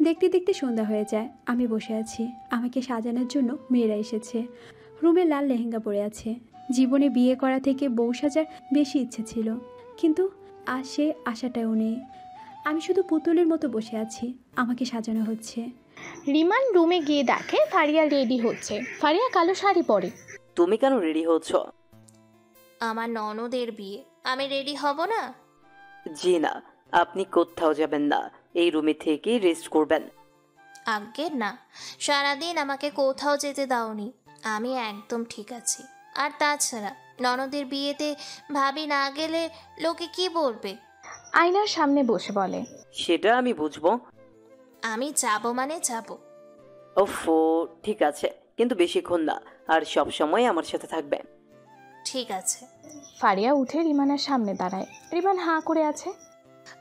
দেখতে দেখতে সন্ধ্যা হয়ে যায়। আমি বসে আছি, আমাকে সাজানোর জন্য মেয়েরা এসেছে। রুমে লাল লেহেঙ্গা পরে আছে। জীবনে বিয়ে করা থেকে বউ সাজার বেশি ইচ্ছে ছিল, কিন্তু আজ সে আশাটাও নেই। আমি শুধু পুতুলের মতো বসে আছি, আমাকে সাজানো হচ্ছে। রিমান রুমে গিয়ে দেখে ফারিয়া রেডি হচ্ছে। ফারিয়া কালো শাড়ি পরে। তুমি কেন রেডি হচ্ছ? আমার ননদের বিয়ে, আমি রেডি হব না? জি না, আপনি কোথাও যাবেন না, এই রুমে থেকে রেস্ট করবেন। আজ্ঞে না, সারাদিন আমাকে কোথাও যেতে দাওনি, আমি একদম ঠিক আছি। আর তাছাড়া ননদের বিয়েতে ভাবি না গেলে লোকে কি বলবে? আয়নার সামনে বসে বলে, সেটা আমি বুঝবো। আমি যাব মানে যাব। ওফো, ঠিক আছে, কিন্তু বেশিক্ষণ না, আর সব সময় আমার সাথে থাকবে। ঠিক আছে। ফারিয়া উঠে রিমানের সামনে দাঁড়ায়। রিমান হাঁ করে আছে।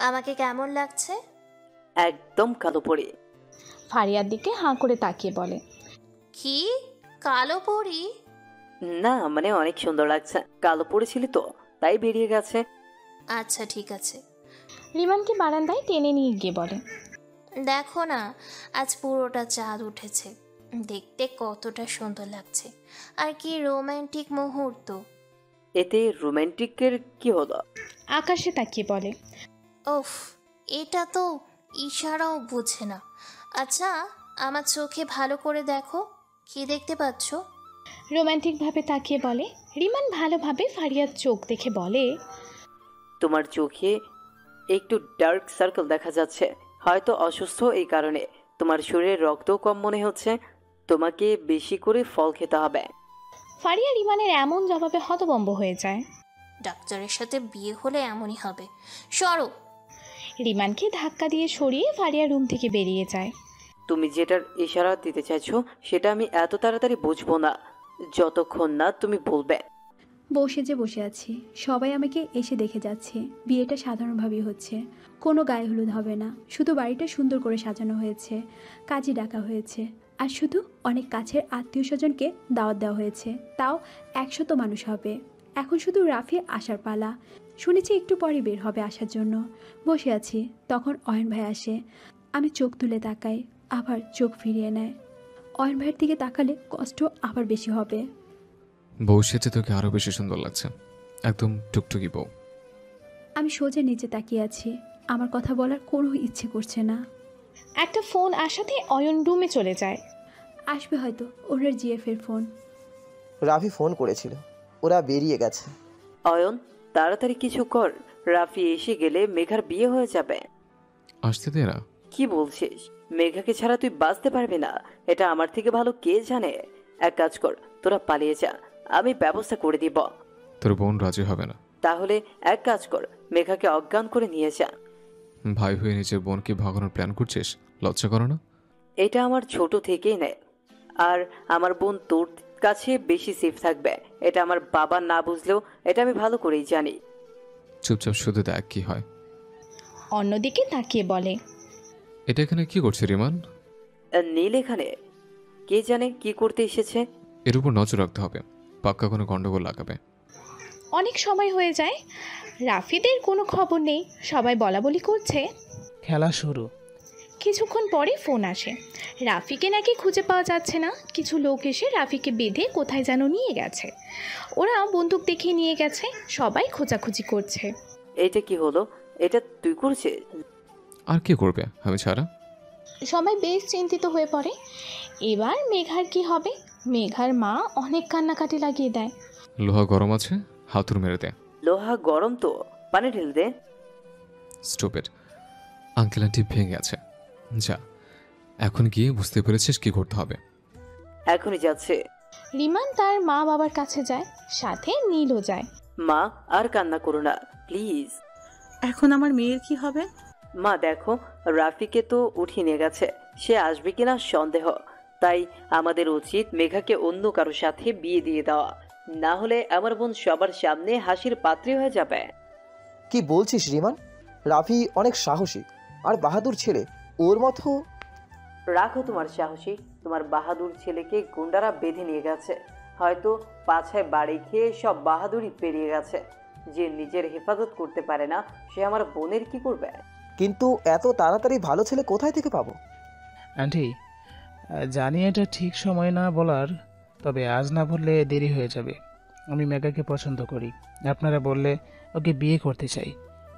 আমাকে কেমন লাগছে? একদম কালো পরে। ফারিয়ার দিকে হাঁ করে তাকিয়ে বলে, কি কালো পরি? না মানে অনেক সুন্দর লাগছে, কালো পড়েছিলি তো তাই বেরিয়ে গেছে। আচ্ছা ঠিক আছে। রিমানকে বারান্দায় টেনে নিয়ে গিয়ে বলে, দেখো না, আজ পুরোটা চাঁদ উঠেছে, দেখতে কতটা সুন্দর লাগছে। আর কি রোমান্টিক মুহূর্ত। এতে রোমান্টিকের কি হলো? আকাশে তাকিয়ে বলে, ওফ, এটা তো ইশারাও বুঝে না। আচ্ছা, আমার চোখে ভালো করে দেখো, কি দেখতে পাচ্ছ? রোমান্টিকভাবে তাকিয়ে বলে। রিমান ভালোভাবে ফারিয়ার চোখ দেখে বলে, তোমার চোখে একটু ডার্ক সার্কেল দেখা যাচ্ছে, হয়তো অসুস্থ এই কারণে। তোমার শরীরে রক্তও কম মনে হচ্ছে, তোমাকে বেশি করে ফল খেতে হবে। ফারিয়া রিমানের এমন জবাবে হতভম্ব হয়ে যায়। ডাক্তারের সাথে বিয়ে হলে এমনই হবে, সরো। রিমানকে ধাক্কা দিয়ে সরিয়ে ফারিয়া রুম থেকে বেরিয়ে যায়। তুমি যেটার ইশারা দিতে চাইছো সেটা আমি এত তাড়াতাড়ি বুঝবো না, যতক্ষণ না তুমি বলবে। বসে যে বসে আছি, সবাই আমাকে এসে দেখে যাচ্ছে। বিয়েটা সাধারণভাবেই হচ্ছে, কোনো গায়ে হলুদ হবে না, শুধু বাড়িটা সুন্দর করে সাজানো হয়েছে, কাজী ডাকা হয়েছে, আর শুধু অনেক কাছের আত্মীয় স্বজনকে দাওয়াত দেওয়া হয়েছে, তাও 100 মানুষ হবে। এখন শুধু রাফি আসার পালা। শুনেছি একটু পরে বের হবে আসার জন্য। বসে আছি, তখন অয়ন ভাই আসে। আমি চোখ তুলে তাকাই, আবার চোখ ফিরিয়ে নেয়। অয়ন ভাইয়ের দিকে তাকালে কষ্ট আবার বেশি হবে। বউ সেজে তোকে আরো বেশি সুন্দর লাগছে, একদম টুকটুকি বউ। আমি সোজা নিচে তাকিয়ে আছি, আমার কথা বলার কোনো ইচ্ছে করছে না। একটা ফোন আসাতে অয়ন রুমে চলে যায়। আসবে হয়তো ওনার জিএফের ফোন। রাফি ফোন করেছিল, ওরা বেরিয়ে গেছে। অয়ন, তাড়াতাড়ি কিছু কর, রাফি এসে গেলে মেঘার বিয়ে হয়ে যাবে। আসতে দে না। কি বলছিস? মেঘাকে ছাড়া তুই বাঁচতে পারবি না, এটা আমার থেকে ভালো কে জানে। এক কাজ কর, তোরা পালিয়ে যা, আমি ব্যবস্থা করে দিব। তোর বোন রাজি হবে না। তাহলে এক কাজ কর, মেঘাকে অজ্ঞান করে নিয়ে যা। ভাই হয়ে নিজের বোনকে ভাগানোর প্ল্যান করছিস, লজ্জা করো না? এটা আমার ছোট থেকেই নেয়, আর আমার বোন তোর কাছে বেশি সেফ থাকবে, এটা আমার বাবা না বুঝলেও এটা আমি ভালো করেই জানি। চুপচাপ শুধু দেখ কি হয়। অন্যদিকে তাকিয়ে বলে, এটা এখানে কি করছে রিমান? নীল এখানে কে জানে কি করতে এসেছে। এর উপর নজর রাখতে হবে, পাক্কা কোনো গন্ডগোল লাগাবে। অনেক সময় হয়ে যায়, রাফিদের কোনো খবর নেই। সবাই বলাবলি করছে খেলা শুরু। কিছুক্ষণ পরে ফোন আসে। রাফিকে নাকি খুঁজে পাওয়া যাচ্ছে না। কিছু লোক এসে রাফিকে বেঁধে কোথায় যেন নিয়ে গেছে। ওরা বন্দুক দেখিয়ে নিয়ে গেছে। সবাই খোঁজাখুঁজি করছে। এটা কি হলো? এটা তুই করছিস? আর কি করবে আমি ছাড়া? সবাই বেশ চিন্তিত হয়ে পড়ে। এবার মেঘার কি হবে? মেঘার মা অনেক কান্নাকাটি লাগিয়ে দেয়। লোহা গরম আছে, হাতুড় মেরে দে। লোহা গরম তো, পানি ঢেলে দে। স্টুপিড। আঙ্কেল আন্টি ভেঙে আছে, যা এখন গিয়ে বুঝতে পেরেছিস কি করতে হবে। এখনই যাচ্ছে। রিমান তার মা বাবার কাছে যায়, সাথে নীলও যায়। মা, আর কান্না করো না প্লিজ। এখন আমার মেয়ের কি হবে? মা দেখো, রাফিকে তো উঠিয়ে নিয়ে গেছে, সে আসবে কিনা সন্দেহ, তাই আমাদের উচিত মেঘাকে অন্য কারোর সাথে বিয়ে দিয়ে দেওয়া, না হলে আমার বোন সবার সামনে হাসির পাত্রী হয়ে যাবে। কি বলছিস রিমান? রাফি অনেক সাহসী আর বাহাদুর ছেলে, ওর মতো। রাখো তোমার সাহসী, তোমার বাহাদুর ছেলেকে গুন্ডারা বেঁধে নিয়ে গেছে, হয়তো পাছায় বাড়ি খেয়ে সব বাহাদুরি পেরিয়ে গেছে। যে নিজের হেফাজত করতে পারে না সে আমার বোনের কি করবে? কিন্তু এত তাড়াতাড়ি ভালো ছেলে কোথায় থেকে পাবো? আন্টি, জানি এটা ঠিক সময় না বলার, তবে আজ না বললে দেরি হয়ে যাবে। আমি মেঘাকে পছন্দ করি। আপনারা বললে ওকে বিয়ে করতে চাই,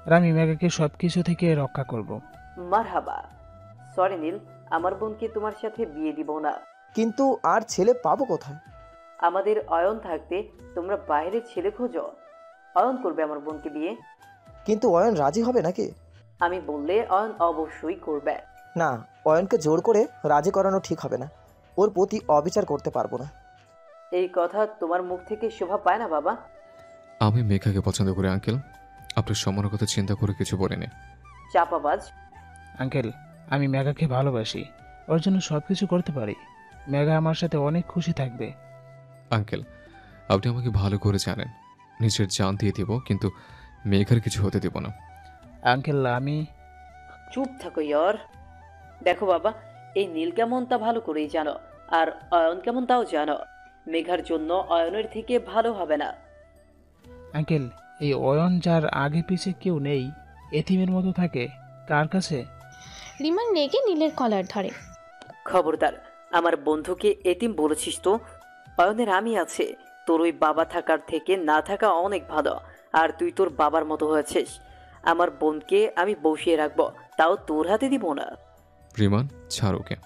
আর আমি মেঘাকে সব কিছু থেকে রক্ষা করব। মারহাবা। সরি নীল, আমার বোনকে তোমার সাথে বিয়ে দিব না। কিন্তু আর ছেলে পাবো কোথায়? আমাদের অয়ন থাকতে তোমরা বাইরের ছেলে খোঁজো? অয়ন করবে আমার বোনকে বিয়ে। কিন্তু অয়ন রাজি হবে নাকি? আমি বললে অয়ন অবশ্যই করবে। না, অয়নকে জোর করে রাজি করানো ঠিক হবে না। ওর প্রতি অবিচার করতে পারবো না। এই কথা তোমার মুখ থেকে শোভা পায় না বাবা। আমি মেঘাকে পছন্দ করি আঙ্কেল, আপনার সম্মানের কথা চিন্তা করে কিছু বলিনি। চাপাবাজ। আঙ্কেল, আমি মেঘাকে ভালোবাসি, ওর জন্য সব কিছু করতে পারি। মেঘা আমার সাথে অনেক খুশি থাকবে। আঙ্কেল, আপনি আমাকে ভালো করে জানেন, নিজের জান দিয়ে দিব, কিন্তু মেঘার কিছু হতে দিব না। আঙ্কেল, আমি... চুপ থাকো ইয়ার। দেখো বাবা, এই নীল কেমন তা ভালো করেই জানো, আর অয়ন কেমন তাও জানো। মেঘার জন্য অয়নের থেকে ভালো হবে না। আঙ্কেল, এই অয়ন যার আগে পিছে কেউ নেই, এতিমের মতো থাকে, কার কাছে? রিমান রেগে নীলের কলার ধরে। খবরদার, আমার বন্ধুকে এতিম বলেছিস তো? অয়নের আমি আছে। তোর ওই বাবা থাকার থেকে না থাকা অনেক ভালো। আর তুই তোর বাবার মতো হয়েছিস। আমার বোনকে আমি বসিয়ে রাখবো, তাও তোর হাতে দিব না। রিমান, ছাড় ওকে।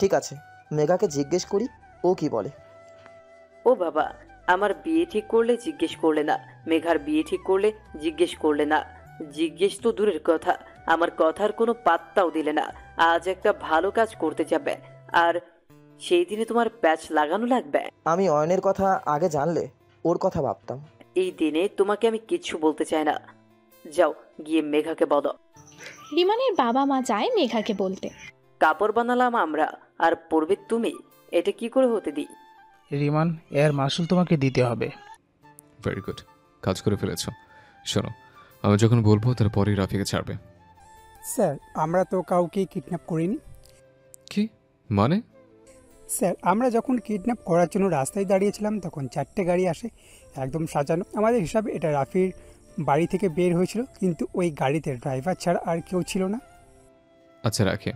ঠিক আছে, মেঘাকে জিজ্ঞেস করি ও কি বলে। ও বাবা, আমার বিয়ে ঠিক করলে জিজ্ঞেস করলে না, মেঘার বিয়ে ঠিক করলে জিজ্ঞেস করলে না। জিজ্ঞেস তো দূরের কথা, আমার কথার কোনো পাত্তাও দিলে না। আজ একটা ভালো কাজ করতে যাবে, আর সেই দিনে তোমার প্যাচ লাগানো লাগবে। আমি অয়নের কথা আগে জানলে ওর কথা ভাবতাম। এই দিনে তোমাকে আমি কিচ্ছু বলতে চাই না। যাও গিয়ে মেঘাকে বলো। রিমানের বাবা মা যায় মেঘাকে বলতে। কাপড় বানালাম আমরা, আর পরবে তুমি। এটা কি করে হতে দিই? রিমান, এর মাসুল তোমাকে দিতে হবে। ভেরি গুড, কাজ করে ফেলেছ। শোনো, আমি যখন বলবো তারপরেই রাফিকে ছাড়বে। স্যার, আমরা তো কাউকে কিডন্যাপ করিনি। কি মানে? স্যার, আমরা যখন কিডন্যাপ করার জন্য রাস্তায় দাঁড়িয়েছিলাম তখন 4টে গাড়ি আসে, একদম সাজানো। আমাদের হিসাবে এটা রাফির বাড়ি থেকে বের হয়েছিল, কিন্তু ওই গাড়িতে ড্রাইভার ছাড়া আর কেউ ছিল না। আচ্ছা রাখে,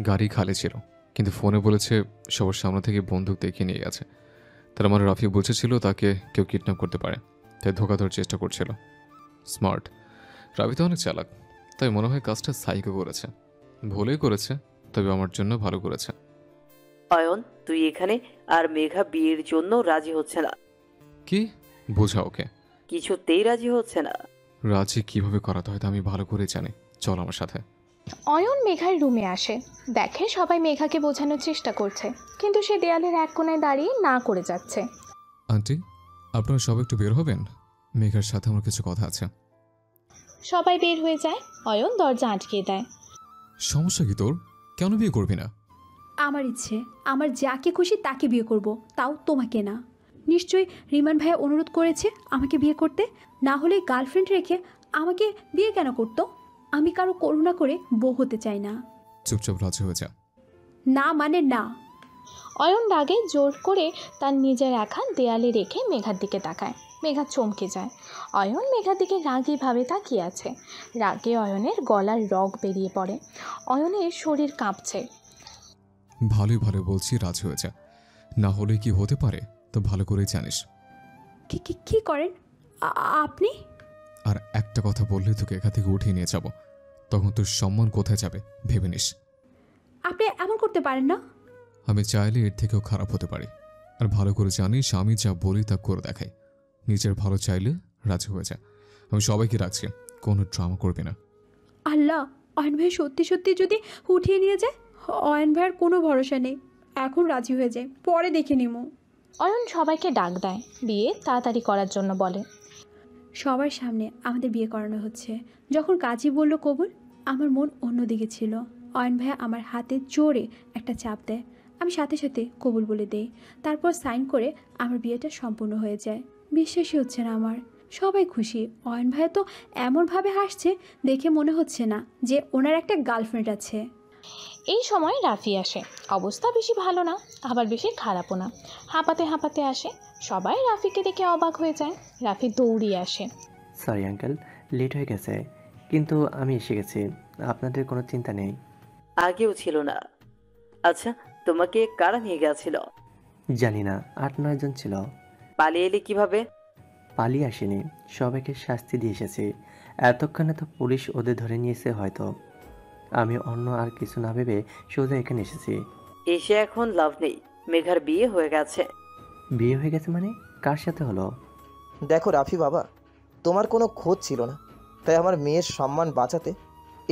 গাড়ি খালি ছিল, কিন্তু ফোনে বলেছে সবার সামনে থেকে বন্দুক দেখিয়ে নিয়ে গেছে। তার মানে রাফি বুঝেছিল তাকে কেউ কিডন্যাপ করতে পারে, তাই ধোকা দেওয়ার চেষ্টা করছিল। স্মার্ট। রাফি তো অনেক চালাক, তাই মনে হয় কাজটা সাইকো করেছে। ভুলেই করেছে, তবে আমার জন্য ভালো করেছে। অয়ন, তুই এখানে, আর মেঘা বিয়ের জন্য রাজি হচ্ছে না। কি বোঝা ওকে? কিছুতেই রাজি হচ্ছে না। রাজি কিভাবে করাতে হয় তা আমি ভালো করে জানি, চল আমার সাথে। অয়ন মেঘার রুমে আসে, দেখে সবাই মেঘাকে বোঝানোর চেষ্টা করছে, কিন্তু সে দেয়ালের এক কোণায় দাঁড়িয়ে না করে যাচ্ছে। আন্টি, আপনারা সবাই একটু বের হবেন, মেঘার সাথে আমার কিছু কথা আছে। সবাই বের হয়ে যায়, অয়ন দরজা আটকে দেয়। সমস্যা কি তোর? কেন বিয়ে করবি না? আমার ইচ্ছে, আমার যাকে খুশি তাকে বিয়ে করব, তাও তোমাকে না। নিশ্চয়ই রিমান ভাইয়া অনুরোধ করেছে আমাকে বিয়ে করতে, না হলে গার্লফ্রেন্ড রেখে আমাকে বিয়ে কেন করতো? আমি কারো করুণা করে বউ হতে চাই না। চুপচাপ রাজি হয়ে যা। না মানে না। অয়ন রাগে জোর করে তার নিজের এক হাত দেয়ালে রেখে মেঘার দিকে তাকায়। মেঘা চমকে যায়। অয়ন মেঘার দিকে রাগীভাবে তাকিয়ে আছে। রাগে অয়নের গলার রগ বেরিয়ে পড়ে। অয়নের শরীর কাঁপছে। ভালোই ভালো বলছি, রাজি হয়ে যা, না হলে কি হতে পারে তো ভালো করেই জানিস। কি করেন আপনি? আর একটা কথা বললে তোকে এখান থেকে উঠিয়ে নিয়ে যাব, তখন তোর সম্মান কোথায় যাবে ভেবে নিস। আপনি এমন করতে পারেন না। আমি চাইলে এর থেকেও খারাপ হতে পারি, আর ভালো করে জানিস আমি যা বলি তা করে দেখাই। নিজের ভালো চাইলে রাজি হয়ে যা। আমি সবাইকে রাখছি, কোনো ড্রামা করবি না। আল্লাহ, অয়ন ভাই সত্যি সত্যি যদি উঠিয়ে নিয়ে যায়, অয়ন ভাইয়ের কোনো ভরসা নেই। এখন রাজি হয়ে যায়, পরে দেখে নিমো। অয়ন সবাইকে ডাক দেয়, বিয়ে তাড়াতাড়ি করার জন্য বলে। সবার সামনে আমাদের বিয়ে করানো হচ্ছে। যখন কাজী বলল কবুল, আমার মন অন্যদিকে ছিল। অয়ন ভাইয়া আমার হাতে জোরে একটা চাপ দেয়, আমি সাথে সাথে কবুল বলে দেই। তারপর সাইন করে আমার বিয়েটা সম্পূর্ণ হয়ে যায়। বিশ্বাসই হচ্ছে না আমার। সবাই খুশি। অয়ন ভাইয়া তো এমনভাবে হাসছে, দেখে মনে হচ্ছে না যে ওনার একটা গার্লফ্রেন্ড আছে। এই সময় রাফি আসে। অবস্থা বেশি ভালো না, আবার বেশি খারাপও না। হাঁপাতে হাঁপাতে আসে। সবাই রাফিকে দেখে অবাক হয়ে যায়। রাফি দৌড়িয়ে আসে। সরি আঙ্কেল, লেট হয়ে গেছে, কিন্তু আমি এসে গেছি, আপনাদের কোনো চিন্তা নেই। আগেও ছিল না। আচ্ছা, তোমাকে কারা নিয়ে গেছিল? জানি না, 8-9 জন ছিল। পালিয়ে এলে কিভাবে? পালিয়ে আসেনি, সবাইকে শাস্তি দিয়ে এসেছি। এতক্ষণে তো পুলিশ ওদের ধরে নিয়েছে হয়তো। আমি অন্য আর কিছু না ভেবে সোজা এখানে এসেছি। এসে এখন লাভ নেই, মেঘার বিয়ে হয়ে গেছে। বিয়ে হয়ে গেছে মানে? কার সাথে হলো? দেখো রাফি বাবা, তোমার কোনো খোঁজ ছিল না, তাই আমার মেয়ের সম্মান বাঁচাতে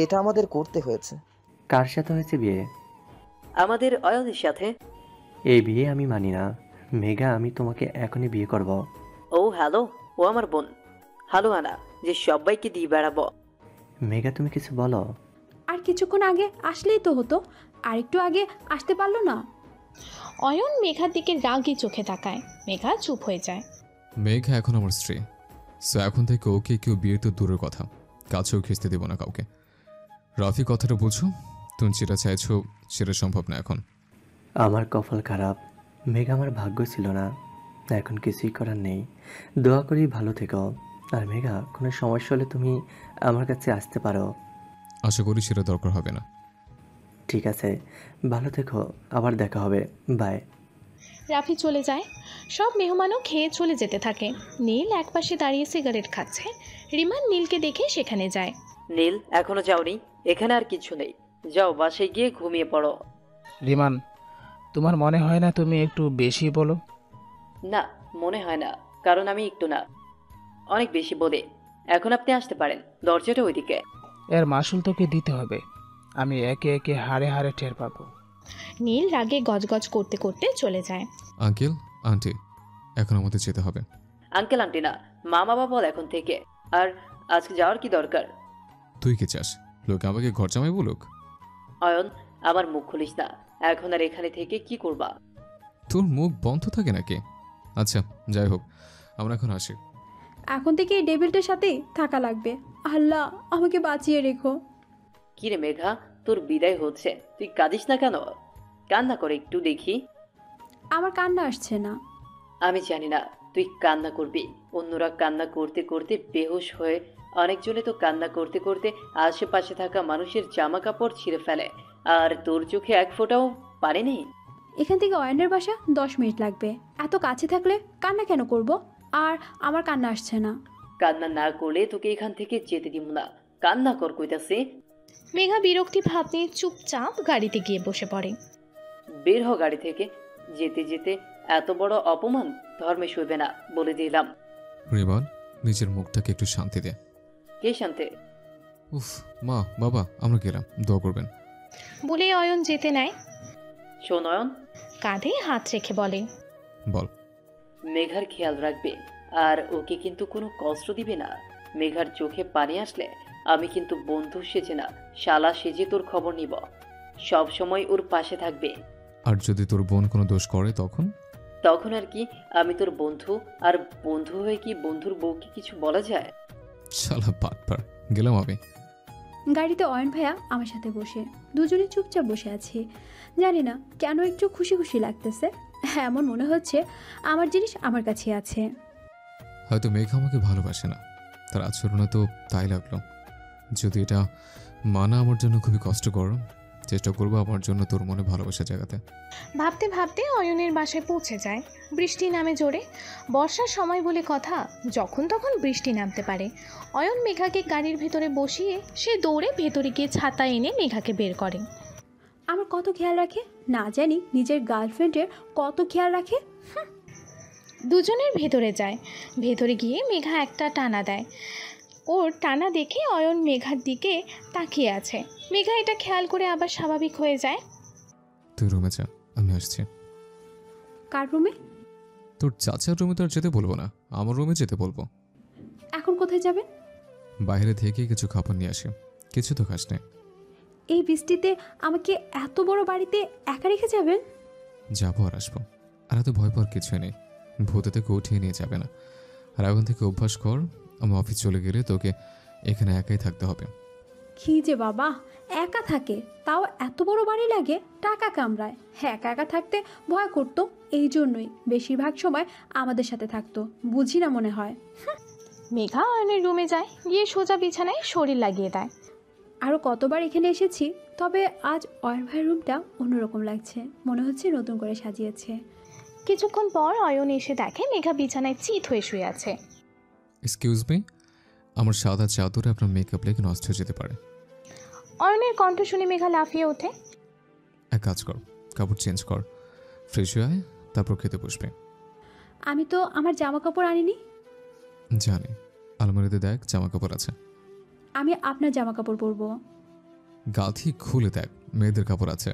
এটা আমাদের করতে হয়েছে। কার সাথে হয়েছে বিয়ে? আমাদের অয়নের সাথে। এই বিয়ে আমি মানি না। মেঘা, আমি তোমাকে এখনই বিয়ে করব। ও হ্যালো, ও আমার বোন। হ্যালো আনা, যে সবাইকে দিয়ে বেড়াবো। মেঘা, তুমি কিছু বলো। আর কিছুক্ষণ আগে আসলেই তো হতো, আর একটু আগে আসতে পারলো না? অয়ন মেঘার দিকে রাগী চোখে তাকায়। মেঘা চুপ হয়ে যায়। মেঘা এখন আমার স্ত্রী, সো এখন থেকে ওকে কেউ বিয়ে তো দূরের কথা, কাছেও খেসতে দেব না কাউকে। রাফি, কথাটা বুঝো, তুমি যেটা চাইছো সেটা সম্ভব না এখন। আমার কপাল খারাপ, মেঘা আমার ভাগ্য ছিল না। এখন কিছুই করার নেই। দোয়া করি ভালো থেকো। আর মেঘা, কোনো সমস্যা হলে তুমি আমার কাছে আসতে পারো। আশা করি সেটা দরকার হবে না। ঠিক আছে, ভালো থেকো, আবার দেখা হবে, বাই। রাফি চলে যায়। সব মেহমানও খেয়ে চলে যেতে থাকে। নীল একপাশে দাঁড়িয়ে সিগারেট খাচ্ছে। রিমান নীলকে দেখে সেখানে যায়। নীল, এখনো যাওনি? এখানে আর কিছু নেই, যাও বাসায় গিয়ে ঘুমিয়ে পড়ো। রিমান, তোমার মনে হয় না তুমি একটু বেশি বলো? না, মনে হয় না, কারণ আমি একটু না, অনেক বেশি বলে। এখন আপনি আসতে পারেন, দরজাটা ওইদিকে। এর মাসুল তোকে দিতে হবে, আমি একে একে হাড়ে হাড়ে টের পাবো। নীল রাগে গজগজ করতে করতে চলে যায়। আঙ্কেল, আন্টি, এখন আমাদের যেতে হবে। আঙ্কেল আন্টি না, মা বাবা বল এখন থেকে। আর আজকে যাওয়ার কি দরকার? তুই কি চাস লোক আমাকে ঘর জামাই বলুক? অয়ন, আমার মুখ খুলিস না। এখন আর এখানে থেকে কি করবা? তোর মুখ বন্ধ থাকে নাকি? আচ্ছা, যাই হোক, আমরা এখন আসি। এখন থেকে এই ডেভিলটার সাথেই থাকা লাগবে। আল্লাহ, আমাকে বাঁচিয়ে রেখো। কি রে মেঘা, তোর বিদায় হচ্ছে, তুই কাঁদিস না কেন? কান্না করে একটু দেখি। আমার কান্না আসছে না। আমি জানি না তুই কান্না করবি। অন্যরা কান্না করতে করতে বেহুশ হয়ে, অনেকজনে তো কান্না করতে করতে আশেপাশে থাকা মানুষের জামা কাপড় ছিঁড়ে ফেলে, আর তোর চোখে এক ফোঁটাও পানি নেই। এখান থেকে অয়নের বাসা 10 মিনিট লাগবে। এত কাছে থাকলে কান্না কেন করব? আর আমার কান্না আসছে না। কান্না না করলে তোকে এখান থেকে যেতে দিব না। কান্না কর কইতাছে। মেঘা বিরক্তি ভাব নিয়ে চুপচাপ গাড়িতে গিয়ে বসে পড়ে। বের হ গাড়ি থেকে। যেতে যেতে এত বড় অপমান ধর্মে সইবে না, বলে দিলাম। রিমান, নিজের মুখটাকে একটু শান্তি দে। কে শান্তে? উফ, মা বাবা, আমরা গেলাম, দোয়া করবেন। বলে অয়ন যেতে নেয়। শোন অয়ন, কাঁধে হাত রেখে বলে, বল। মেঘার খেয়াল রাখবে, আর ওকে কিন্তু কোনো কষ্ট দিবে না। মেঘার চোখে পানি আসলে আমি কিন্তু বন্ধু সেজে না, শালা সেজে তোর খবর নিব। সব সময় ওর পাশে থাকবে। আর যদি তোর বোন কোনো দোষ করে তখন? তখন আর কি, আমি তোর বন্ধু, আর বন্ধু হয়ে কি বন্ধুর বউকে কিছু বলা যায়? শালা পাটপার, গেলাম আমি। গাড়িতে অয়ন ভাইয়া আমার সাথে বসে, দুজনে চুপচাপ বসে আছি। জানি না কেন একটু খুশি খুশি লাগতেছে। এমন মনে হচ্ছে আমার জিনিস আমার কাছে আছে। হয়তো মেঘা আমাকে ভালোবাসে না, তার আচরণে তো তাই লাগলো। যদি এটা মানা আমার জন্য খুবই কষ্টকর, চেষ্টা করবো আমার জন্য তোর মনে ভালোবাসা জাগাতে। ভাবতে ভাবতে অয়নের বাসায় পৌঁছে যায়। বৃষ্টি নামে জোরে। বর্ষার সময় বলে কথা, যখন তখন বৃষ্টি নামতে পারে। অয়ন মেঘাকে গাড়ির ভেতরে বসিয়ে সে দৌড়ে ভেতরে গিয়ে ছাতা এনে মেঘাকে বের করে। আমার কত খেয়াল রাখে, না জানি নিজের গার্লফ্রেন্ডের কত খেয়াল রাখে। দুজনের ভেতরে যায়। ভেতরে গিয়ে মেঘা একটা টানা দেয়। ওর টানা দেখে অয়ন মেঘার দিকে তাকিয়ে আছে। মেঘা এটা খেয়াল করে আবার স্বাভাবিক হয়ে যায়। তুই রুমে যা, আমি আসছি। কার রুমে? তোর চাচার রুমে তো আর যেতে বলবো না, আমার রুমে যেতে বলবো। এখন কোথায় যাবেন? বাইরে থেকে কিছু খাবার নিয়ে আসি। কিছু তো খাস নাই। এই বৃষ্টিতে আমাকে এত বড় বাড়িতে একা রেখে যাবেন? যাবো আর আসবো, আর এত ভয় পাওয়ার কিছুই নেই। ভূতে থেকে উঠিয়ে নিয়ে যাবে না। আর এখন থেকে অভ্যাস কর, আমি অফিস চলে গেলে তোকে এখানে একাই থাকতে হবে। কি যে বাবা, একা থাকে, তাও এত বড় বাড়ি লাগে, টাকা কামড়ায়। হ্যাঁ, একা একা থাকতে ভয় করতো, এই জন্যই বেশিরভাগ সময় আমাদের সাথে থাকতো। বুঝি না মনে হয়। মেঘা অয়নের রুমে যায়, গিয়ে সোজা বিছানায় শরীর লাগিয়ে দেয়। আরও কতবার এখানে এসেছি, তবে আজ অয়ন ভাইয়ের রুমটা অন্যরকম লাগছে, মনে হচ্ছে নতুন করে সাজিয়েছে। কিছুক্ষণ পর অয়ন এসে দেখে মেঘা বিছানায় চিত হয়ে শুয়ে আছে। এক্সকিউজ মি, আমার সাদা চাদরে আপনার মেকআপ লেগে নষ্ট হয়ে যেতে পারে। অয়নের কণ্ঠ শুনে মেঘা লাফিয়ে ওঠে। এক কাজ কর, কাপড় চেঞ্জ কর, ফ্রেশ হয়ে আয়, তারপর খেতে বসবে। আমি তো আমার জামা কাপড় আনিনি। জানি, আলমারিতে দেখ জামা কাপড় আছে। আমি আপনার জামা কাপড় পরবো। গাঁথি খুলে দেখ, মেয়েদের কাপড় আছে।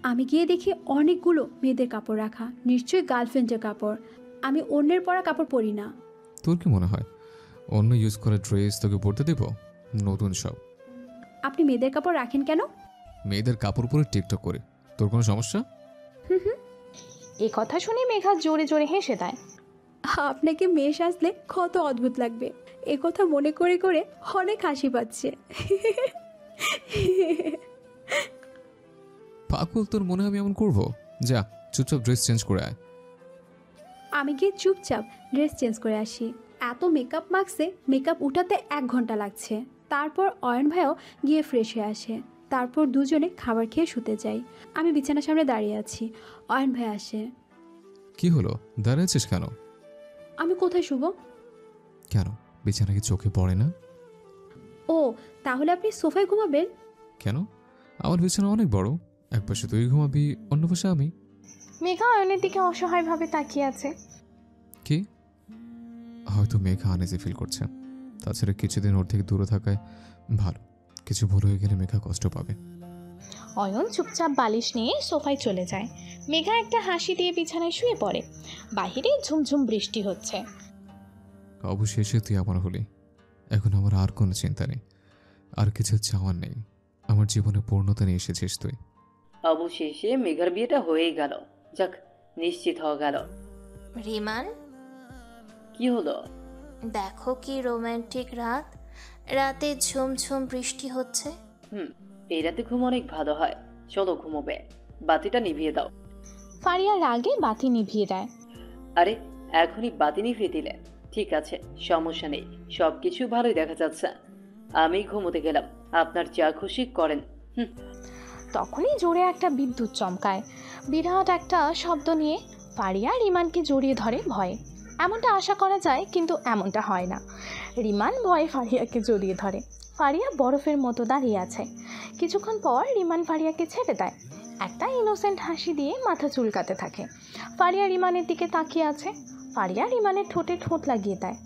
আমি গিয়ে দেখি অনেকগুলো মেয়েদের কাপড় রাখা, নিশ্চয়ই গার্লফ্রেন্ডের কাপড়। আমি অন্যের পরা কাপড় পরি না। তোর কি মনে হয় অন্য ইউজ করা ড্রেস তোকে পরতে দেব? নতুন সব। আপনি মেয়েদের কাপড় রাখেন কেন? মেয়েদের কাপড় পরে টিকটক করে, তোর কোনো সমস্যা? এ কথা শুনে মেঘা জোরে জোরে হেসে দেয়। আপনাকে মেয়ে সাজলে কত অদ্ভুত লাগবে, এ কথা মনে করে করে অনেক হাসি পাচ্ছে। পাগল, তোর মনে হয় আমি এমন করবো? যা, চুপচাপ ড্রেস চেঞ্জ করে আয়। আমি গিয়ে চুপচাপ ড্রেস চেঞ্জ করে আসি। এত মেকআপ মাখছে, মেকআপ উঠাতে 1 ঘন্টা লাগছে। তারপর অয়ন ভাইও গিয়ে ফ্রেশ হয়ে আসে। তারপর দুজনে খাবার খেয়ে শুতে যাই। আমি বিছানার সামনে দাঁড়িয়ে আছি, অয়ন ভাই আসে। কি হলো, দাঁড়িয়েছিস কেন? আমি কোথায় শুব? কেন, বিছানা কি চোখে পড়ে না? ও, তাহলে আপনি সোফায় ঘুমাবেন? কেন, আমার বিছানা অনেক বড়, এক পাশে তুই ঘুমাবি, অন্য পাশে আমি। মেঘা অয়নের দিকে অসহায়ভাবে তাকিয়ে আছে। কি? হয়তো মেঘা আনইজি ফিল করছে। তাছাড়া কিছুদিন ওর থেকে দূরে থাকায় ভালো, কিছু ভুল হয়ে গেলে মেঘা কষ্ট পাবে। অয়ন চুপচাপ বালিশ নিয়ে সোফায় চলে যায়। মেঘা একটা হাসি দিয়ে বিছানায় শুয়ে পড়ে। বাহিরে ঝুমঝুম বৃষ্টি হচ্ছে। অবশেষে তুই আমার হলি। এখন আমার আর কোনো চিন্তা নেই, আর কিছু চাওয়ার নেই। আমার জীবনে পূর্ণতা নিয়ে এসেছিস তুই। অবশেষে মেঘার বিয়েটা হয়ে গেল, যাক, নিশ্চিত হয়ে গেল। রিমান, কি হলো? দেখো কি রোমান্টিক রাত, রাতে ঝুমঝুম বৃষ্টি হচ্ছে। এই রাতে ঘুম অনেক ভালো হয়, চলো ঘুমোবে। বাতিটা নিভিয়ে দাও। ফারিয়া রাগে বাতি নিভিয়ে দেয়। আরে, এখনই বাতি নিভিয়ে দিলে? ঠিক আছে, সমস্যা নেই, সবকিছু ভালোই দেখা যাচ্ছে। আমি ঘুমোতে গেলাম, আপনার যা খুশি করেন। তখনই জোরে একটা বিদ্যুৎ চমকায়। বিরাট একটা শব্দ নিয়ে ফারিয়া রিমানকে জড়িয়ে ধরে ভয়ে। এমনটা আশা করা যায়, কিন্তু এমনটা হয় না। রিমান ভয়ে ফারিয়াকে জড়িয়ে ধরে। ফারিয়া বরফের মতো দাঁড়িয়ে আছে। কিছুক্ষণ পর রিমান ফারিয়াকে ছেড়ে দেয়। একটা ইনোসেন্ট হাসি দিয়ে মাথা চুলকাতে থাকে। ফারিয়া রিমানের দিকে তাকিয়ে আছে। ফারিয়া রিমানের ঠোঁটে ঠোঁট লাগিয়ে দেয়।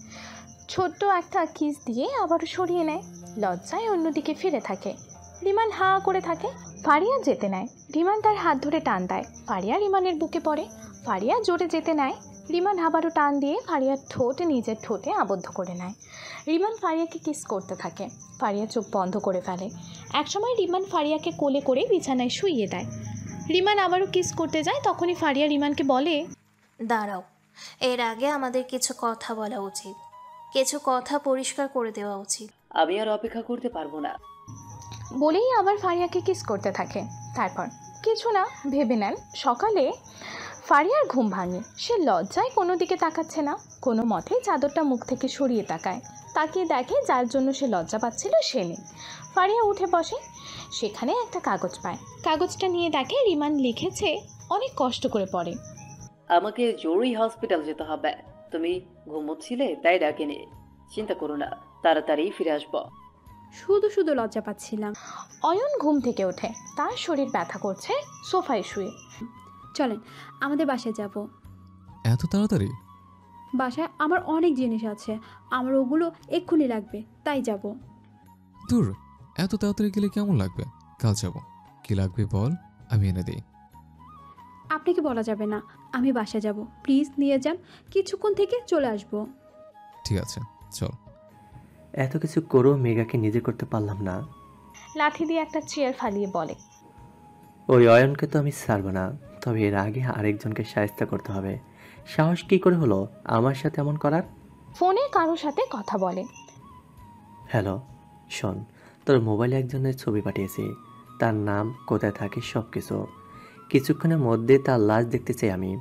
ছোট্ট একটা কিস দিয়ে আবারও সরিয়ে নেয়। লজ্জায় অন্যদিকে ফিরে থাকে। রিমান হাঁ করে থাকে। ফারিয়া যেতে নেয়। রিমান তার হাত ধরে টান দেয়। ফারিয়া রিমানের বুকে পড়ে। ফারিয়া জোরে যেতে নেয়। রিমান আবারও টান দিয়ে ফারিয়ার ঠোঁট নিজের ঠোঁটে আবদ্ধ করে নেয়। রিমান ফারিয়াকে কিস করতে থাকে। ফারিয়া চোখ বন্ধ করে ফেলে। একসময় রিমান ফারিয়াকে কোলে করে বিছানায় শুইয়ে দেয়। রিমান আবারও কিস করতে যায়। তখনই ফারিয়া রিমানকে বলে, দাঁড়াও, এর আগে আমাদের কিছু কথা বলা উচিত, কিছু কথা পরিষ্কার করে দেওয়া উচিত। আমি আর অপেক্ষা করতে পারবো না। বলেই আবার ফারিয়াকে কিস করতে থাকে। তারপর কিছু না ভেবে নেন। সকালে ফারিয়ার ঘুম ভাঙে। সে লজ্জায় কোনো দিকে তাকাচ্ছে না। কোনো মতে চাদরটা মুখ থেকে সরিয়ে তাকিয়ে দেখে যার জন্য সে লজ্জা পাচ্ছিল সে নেই। ফারিয়া উঠে বসে। সেখানে একটা কাগজ পায়। কাগজটা নিয়ে দেখে রিমান লিখেছে অনেক কষ্ট করে পড়ে। আমাকে জরুরি হসপিটাল যেতে হবে, তুমি ঘুমোচ্ছিলে তাই ডাকেনি। চিন্তা করো না, তাড়াতাড়ি ফিরে আসবো। শুধু শুধু লজ্জা পাচ্ছিলাম। অয়ন ঘুম থেকে ওঠে। তার শরীর ব্যথা করছে। সোফায় শুয়ে। চলেন আমাদের বাসায় যাব। এত তাড়াতাড়ি? বাসায় আমার অনেক জিনিস আছে, আমার ওগুলো এক্ষুনি লাগবে, তাই যাব। দূর, এত তাড়াতাড়ি গেলে কেমন লাগবে? কাল যাব। কি লাগবে বল, আমি এনে দিই। আপনাকে বলা যাবে না। আমি বাসায় যাব, প্লিজ নিয়ে যান, কিছুক্ষণ থেকে চলে আসব। ঠিক আছে, চল। এত কিছু করেও মেঘাকে নিজে করতে পারলাম না। লাঠি দিয়ে একটা চেয়ার ফালিয়ে বলে, ওই অয়নকে তো আমি ছাড়ব না, তবে এর আগে আরেকজনকে সাহায্য করতে হবে। সাহস কি করে হলো আমার সাথে এমন করার? ফোনে কারোর সাথে কথা বলে। হ্যালো, শোন, তোর মোবাইলে একজনের ছবি পাঠিয়েছি, তার নাম, কোথায় থাকে, সব কিছু। কিছুক্ষণের মধ্যে তার লাশ দেখতে চাই আমি।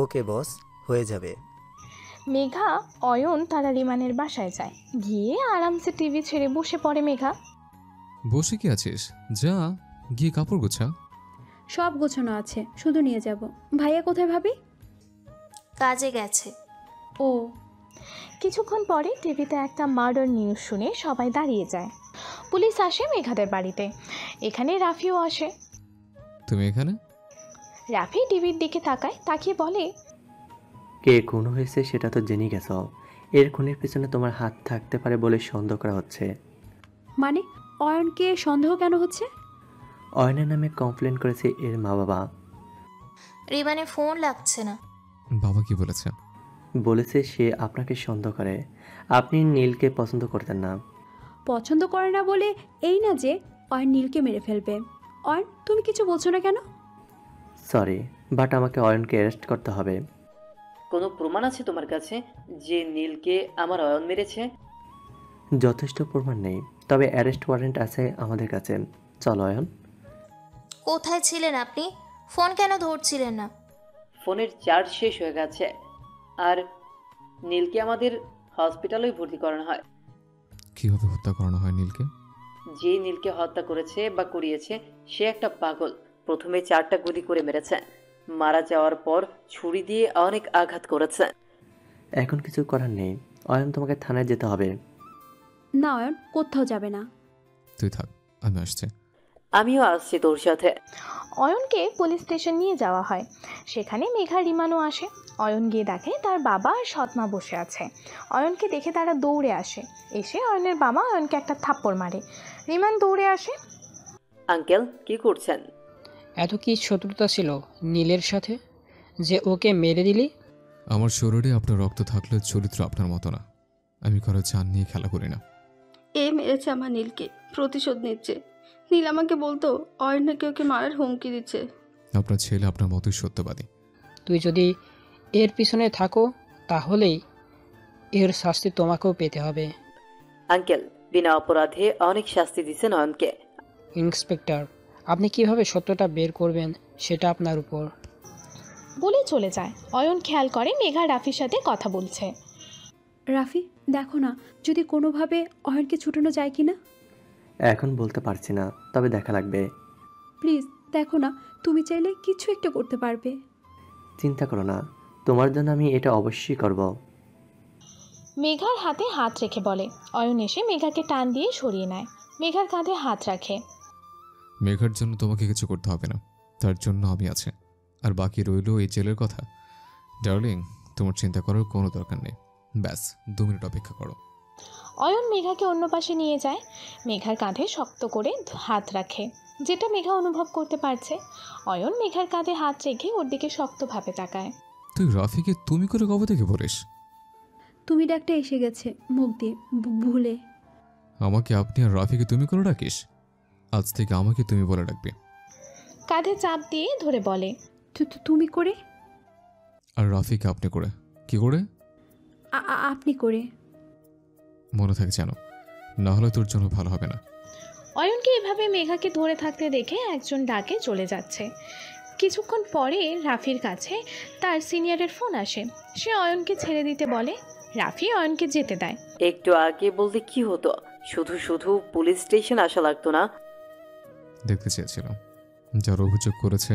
ওকে বস, হয়ে যাবে। মেঘা, অয়ন তারা রিমানের বাসায় যায়। গিয়ে আরামসে টিভি ছেড়ে বসে পড়ে মেঘা। বসে কি আছিস? যা গিয়ে কাপড় গোছা। সব গোছানো আছে, শুধু নিয়ে যাব। ভাইয়া কোথায় ভাবি? কাজে গেছে। ও, কিছুক্ষণ পরে টিভিতে একটা মার্ডার নিউজ শুনে সবাই দাঁড়িয়ে যায়। পুলিশ আসে মেঘাদের বাড়িতে। এখানে রাফিও আসে। তুমি এখানে? রাফি টিভির দিকে তাকায়, তাকিয়ে বলে, কে খুন হয়েছে সেটা তো জেনে গেছ। এর খুনের পিছনে তোমার হাত থাকতে পারে বলে সন্দেহ করা হচ্ছে। মানে অয়নকে সন্দেহ কেন হচ্ছে? অয়নের নামে কমপ্লেন করেছে এর মা বাবা। রিমানের ফোন লাগছে না। বাবা কি বলেছে? বলেছে সে আপনাকে সন্দেহ করে। আপনি নীলকে পছন্দ করতেন না। পছন্দ করে না বলে এই না যে অয়ন নীলকে মেরে ফেলবে। অয়ন, তুমি কিছু বলছো না কেন? সরি, বাট আমাকে অয়নকে অ্যারেস্ট করতে হবে। কোনো প্রমাণ আছে তোমার কাছে যে নীলকে আমার অয়ন মেরেছে? যথেষ্ট প্রমাণ নেই, তবে অ্যারেস্ট ওয়ারেন্ট আছে আমাদের কাছে। চল অয়ন। কোথায় ছিলেন আপনি? ফোন কেন ধরছিলেন না? ফোনের চার্জ শেষ হয়ে গেছে। আর নীলকে আমাদের হসপিটালেই ভর্তি করানো হয়। কিভাবে হত্যা করানো হয় নীলকে? যে নীলকে হত্যা করেছে বা করিয়েছে সে একটা পাগল। প্রথমে 4টা গুলি করে মেরেছে, মারা যাওয়ার পর ছুরি দিয়ে অনেক আঘাত করেছে। এখন কিছু করার নেই অয়ন, তোমাকে থানায় যেতে হবে। না অয়ন, কোথাও যাবে না। তুই থাক, আমি আসছি। আমিও আসছি তোর সাথে। অয়নকে পুলিশ স্টেশন নিয়ে যাওয়া হয়। সেখানে মেঘা রিমানও আসে। অয়ন গিয়ে দেখে তার বাবা আর সৎমা বসে আছে। অয়নকে দেখে তারা দৌড়ে আসে। এসে অয়নের বাবা অয়নকে একটা থাপ্পড় মারে। রিমান দৌড়ে আসে। আঙ্কেল কি করছেন? এত কি শত্রুতা ছিল নীলের সাথে যে ওকে মেরে দিলি? আমার শরীরে আপনার রক্ত থাকলে চরিত্র আপনার মতো না। আমি কারো জান নিয়ে খেলা করি না। এ মেরেছে আমার নীলকে, প্রতিশোধ নিচ্ছে। নীল আমাকে বলতো অয়ন নাকি ওকে মারার হুমকি দিচ্ছে। আপনার ছেলে আপনার মতোই সত্যবাদী। তুই যদি এর পিছনে থাকো তাহলেই এর শাস্তি তোমাকেও পেতে হবে। আঙ্কেল বিনা অপরাধে অনেক শাস্তি দিচ্ছেন অয়নকে। ইন্সপেক্টর, আপনি কিভাবে সত্যটা বের করবেন সেটা আপনার উপর। বলে চলে যায়। অয়ন খেয়াল করে মেঘা রাফির সাথে কথা বলছে। রাফি, দেখো না যদি কোনোভাবে অয়নকে ছুটানো যায় কি না। এখন বলতে পারছি না, তবে দেখা লাগবে। প্লিজ দেখো না, তুমি চাইলে কিছু একটা করতে পারবে। চিন্তা করো না, তোমার জন্য আমি এটা অবশ্যই করব। মেঘার হাতে হাত রেখে বলে। অয়ন এসে মেঘাকে টান দিয়ে সরিয়ে নেয়। মেঘার কাঁধে হাত রাখে। মেঘার জন্য তোমাকে কিছু করতে হবে না, তার জন্য আমি আছি। আর বাকি রইল এই জেলের কথা। ডার্লিং, তোমার চিন্তা করার কোনো দরকার নেই। ব্যাস 2 মিনিট অপেক্ষা করো। অয়ন মেঘাকে অন্য পাশে নিয়ে যায়। মেঘার কাঁধে শক্ত করে হাত রাখে, যেটা মেঘা অনুভব করতে পারছে। অয়ন মেঘার কাঁধে হাত রেখে ওর দিকে শক্তভাবে তাকায়। তুই রাফিকে তুমি করে কবে থেকে বলিস? তুমি ডাকটা এসে গেছে মুখ দিয়ে, ভুলে। আমাকে আপনি আর রাফিকে তুমি করে ডাকিস? আজ থেকে আমাকে তুমি বলে ডাকবে। কাঁধে চাপ দিয়ে ধরে বলে, তুমি করে। আর রাফিকে আপনি করে। কি করে? আপনি করে। মনে থাকে জানো, না হলে তোর জন্য ভালো হবে না। অয়নকে এভাবে মেঘাকে ধরে থাকতে দেখে একজন ডাকে চলে যাচ্ছে। কিছুক্ষণ পরে রাফির কাছে তার সিনিয়রের ফোন আসে। সে অয়নকে ছেড়ে দিতে বলে। রাফি অয়নকে যেতে দেয়। একটু আগে বলতে কি হতো, শুধু শুধু পুলিশ স্টেশন আসা লাগতো না? দেখতে চেয়েছিলাম যার অভিযোগ করেছে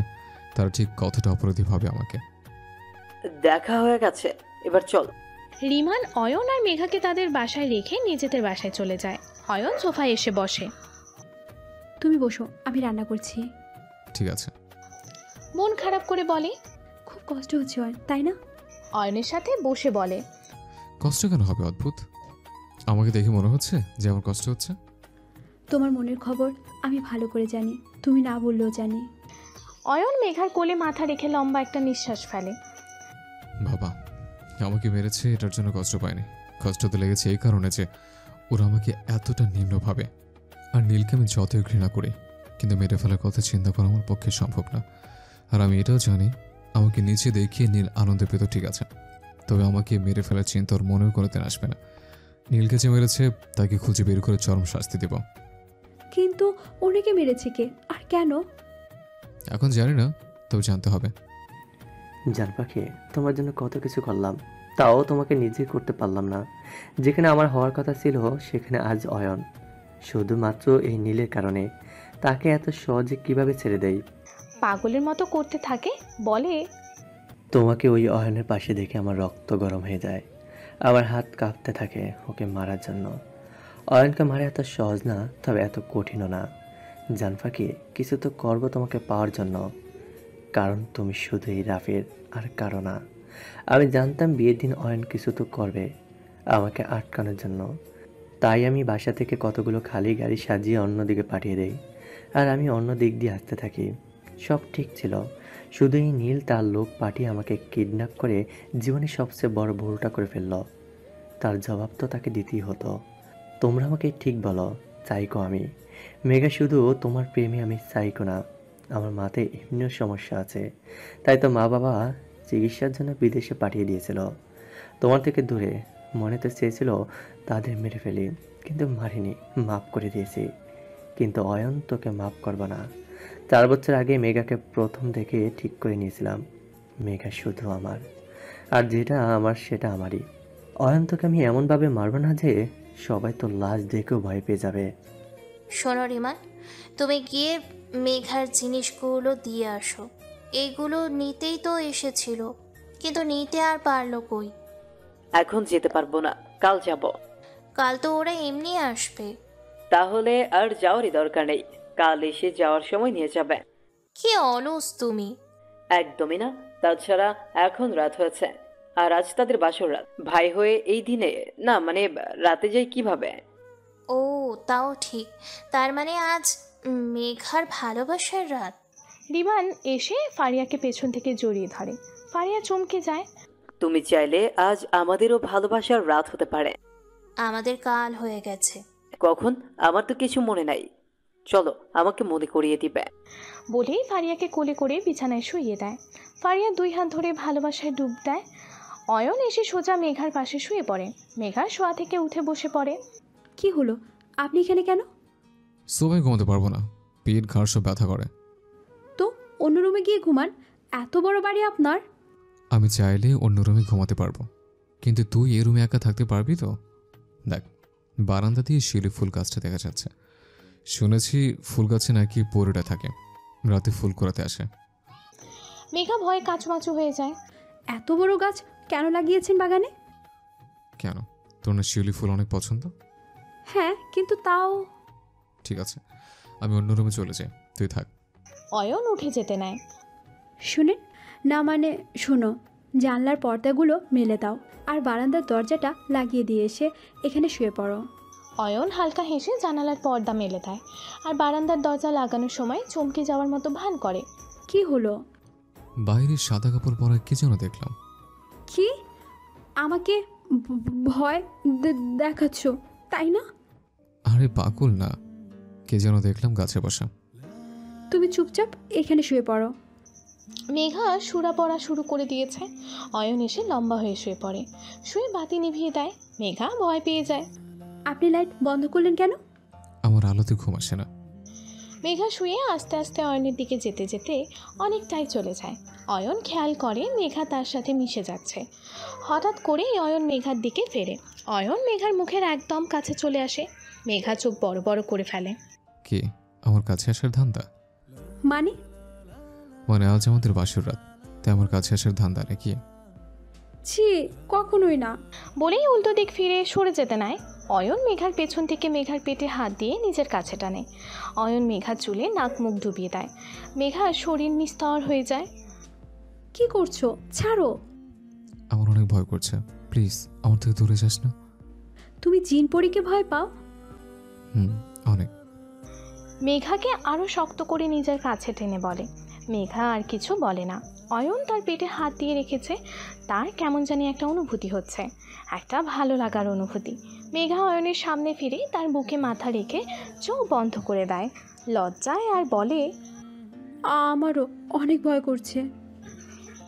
তারা ঠিক কতটা অপরাধী ভাবে আমাকে। দেখা হয়ে গেছে, এবার চল। রিমান, অয়ন আর মেঘাকে তাদের বাসায় রেখে নিজেদের বাসায় চলে যায়। অয়ন সোফায় এসে বসে। তুমি বসো, আমি রান্না করছি। ঠিক আছে। মন খারাপ করে বলে, খুব কষ্ট হচ্ছে অয়ন, তাই না? অয়নের সাথে বসে বলে, কষ্ট কেন হবে? অদ্ভুত, আমাকে দেখে মনে হচ্ছে যে আমার কষ্ট হচ্ছে। তোমার মনের খবর আমি ভালো করে জানি, তুমি না বললেও জানি। অয়ন মেঘার কোলে মাথা রেখে লম্বা একটা নিঃশ্বাস ফেলে। বাবা আমাকে মেরেছে, এটার জন্য কষ্ট পায়নি। কষ্ট তো লেগেছে এই কারণে যে ওরা আমাকে এতটা নিম্ন ভাবে। আর নীলকে আমি যতই ঘৃণা করি, কিন্তু মেরে ফেলার কথা চিন্তা করা আমার পক্ষে সম্ভব না। আর আমি এটাও জানি আমাকে নিচে দেখিয়ে নীল আনন্দ পেত, ঠিক আছে, তবে আমাকে মেরে ফেলার চিন্তা ওর মনেও কোনোদিন আসবে না। নীলকে যে মেরেছে তাকে খুঁজে বের করে চরম শাস্তি দেব। কিন্তু ওনাকে মেরেছে কে আর কেন? এখন জানি না, তবে জানতে হবে। জান পাখি, তোমার জন্য কত কিছু করলাম, তাও তোমাকে নিজে করতে পারলাম না। যেখানে আমার হওয়ার কথা ছিল সেখানে আজ অয়ন, শুধুমাত্র এই নীলের কারণে। তাকে এত সহজে কিভাবে ছেড়ে দেয়? পাগলের মতো করতে থাকে, বলে তোমাকে ওই অয়নের পাশে দেখে আমার রক্ত গরম হয়ে যায়, আমার হাত কাঁপতে থাকে ওকে মারার জন্য। অয়নকে মারা এত সহজ না, তবে এত কঠিনও না। জান পাখি, কিছু তো করবো তোমাকে পাওয়ার জন্য, কারণ তুমি শুধুই রাফির আর কারো না। আমি জানতাম বিয়ের দিন অয়ন কিছু তো করবে আমাকে আটকানোর জন্য, তাই আমি বাসা থেকে কতগুলো খালি গাড়ি সাজিয়ে অন্যদিকে পাঠিয়ে দেই, আর আমি অন্য দিক দিয়ে আসতে থাকি। সব ঠিক ছিল, শুধু এই নীল তার লোক পাঠিয়ে আমাকে কিডন্যাপ করে জীবনের সবচেয়ে বড় ভুলটা করে ফেলল। তার জবাব তো তাকে দিতেই হতো। তোমরা আমাকে ঠিক বলো, চাইকো আমি মেঘা? শুধু তোমার প্রেমে আমি চাইকো না, আমার মাথায় এমনিও সমস্যা আছে, তাই তো মা বাবা চিকিৎসার জন্য বিদেশে পাঠিয়ে দিয়েছিল তোমার থেকে দূরে। মনে তো চেয়েছিল তাদের মেরে ফেলি, কিন্তু মারিনি, মাফ করে দিয়েছি। কিন্তু অয়ন তোকে মাফ করবো না। 4 বছর আগে মেঘাকে প্রথম দেখে ঠিক করে নিয়েছিলাম, মেঘা শুধু আমার, আর যেটা আমার সেটা আমারই। অয়ন তোকে আমি এমনভাবে মারব না যে সবাই তো লাশ দেখেও ভয় পেয়ে যাবে। শোনো রিমান, তুমি গিয়ে মেঘার জিনিসগুলো দিয়ে আসো। এইগুলো নিতেই তো এসেছিল, কিন্তু নিতে আর পারলো কই? এখন যেতে পারবো না, কাল যাব। কাল তো ওরা এমনি আসবে। তাহলে আর যাওয়ারই দরকার নেই, কাল এসে যাওয়ার সময় নিয়ে যাবে। কি অলস তুমি! একদমই না, তাছাড়া এখন রাত হয়েছে, আর আজ তাদের বাসর রাত। ভাই হয়ে এই দিনে না, মানে রাতে যাই কিভাবে? ও তাও ঠিক, তার মানে আজ মেঘার ভালোবাসার রাত। রিমান এসে ফারিয়াকে পেছন থেকে জড়িয়ে ধরে। ফারিয়া চমকে যায়। তুমি চাইলে আজ আমাদেরও ভালোবাসার রাত হতে পারে। আমাদের কাল হয়ে গেছে। কখন? আমার তো কিছু মনে নাই, চলো আমাকে মনে করিয়ে দিবে। বলেই ফারিয়াকে কোলে করে বিছানায় শুইয়ে দেয়। ফারিয়া 2 হাত ধরে ভালোবাসায় ডুব দেয়। অয়ন এসে সোজা মেঘার পাশে শুয়ে পড়ে। মেঘা শোয়া থেকে উঠে বসে পড়ে। কি হলো, আপনি এখানে কেন? সবাই ঘুমাতে পারবো না, পেট ঘাড় সব ব্যথা করে। তো অন্য রুমে গিয়ে ঘুমান, এত বড় বাড়ি আপনার। আমি চাইলে অন্য রুমে ঘুমাতে পারবো, কিন্তু তুই এ রুমে একা থাকতে পারবি তো? দেখ, বারান্দা দিয়ে শিউলি ফুল গাছটা দেখা যাচ্ছে। শুনেছি ফুল গাছে নাকি পরিটা থাকে, রাতে ফুল কুড়াতে আসে। মেঘা ভয়ে কাঁচুমাচু হয়ে যায়। এত বড় গাছ কেন লাগিয়েছেন বাগানে? কেন, তোর না শিউলি ফুল অনেক পছন্দ? হ্যাঁ, কিন্তু তাও। ঠিক আছে, আমি অন্য রুমে চলে যাই, তুই থাক। অয়ন উঠে যেতে নেয়। শুনেন না, মানে শোনো, জানলার পর্দাগুলো মেলে দাও আর বারান্দার দরজাটা লাগিয়ে দিয়ে এসে এখানে শুয়ে পড়ো। অয়ন হালকা হেসে জানালার পর্দা মেলে দেয় আর বারান্দার দরজা লাগানোর সময় চমকে যাওয়ার মতো ভান করে। কি হলো? বাইরে সাদা কাপড় পরা কি যেন দেখলাম। কি? আমাকে ভয় দেখাচ্ছ তাই না? আরে পাগল না, কে যেন দেখলাম গাছে বসা। তুমি চুপচাপ এখানে শুয়ে পড়ো। মেঘা সুরা পড়া শুরু করে দিয়েছে। অয়ন এসে লম্বা হয়ে শুয়ে পড়ে, শুয়ে বাতি নিভিয়ে দেয়। মেঘা ভয় পেয়ে যায়। আপনি লাইট বন্ধ করলেন কেন? আমার আলোতে ঘুম আসে না। মেঘা শুয়ে আস্তে আস্তে অয়নের দিকে যেতে যেতে অনেকটাই চলে যায়। অয়ন খেয়াল করে মেঘা তার সাথে মিশে যাচ্ছে। হঠাৎ করেই অয়ন মেঘার দিকে ফেরে। অয়ন মেঘার মুখের একদম কাছে চলে আসে। মেঘা চোখ বড় বড় করে ফেলে। কি আমার কাছে আসার ধান্দা? মানে আজ আমাদের বাসর রাত, তাই আমার কাছে আসার ধান্দা নাকি? ছি, কখনোই না। বলেই উল্টো দিক ফিরে সরে যেতে নেয়। অয়ন মেঘার পেছন থেকে মেঘার পেটে হাত দিয়ে নিজের কাছে টানে। অয়ন মেঘার চুলে নাক মুখ ডুবিয়ে দেয়। মেঘার শরীর নিস্তর হয়ে যায়। কি করছো? ছাড়ো। আমার অনেক ভয় করছে, প্লিজ আমার থেকে দূরে যাস না। তুমি জিন পরীকে ভয় পাও? অনেক। মেঘাকে আরও শক্ত করে নিজের কাছে টেনে বলে। মেঘা আর কিছু বলে না। অয়ন তার পেটে হাত দিয়ে রেখেছে। তার কেমন জানি একটা অনুভূতি হচ্ছে, একটা ভালো লাগার অনুভূতি। মেঘা অয়নের সামনে ফিরে তার বুকে মাথা রেখে চোখ বন্ধ করে দেয় লজ্জায়, আর বলে, আমারও অনেক ভয় করছে।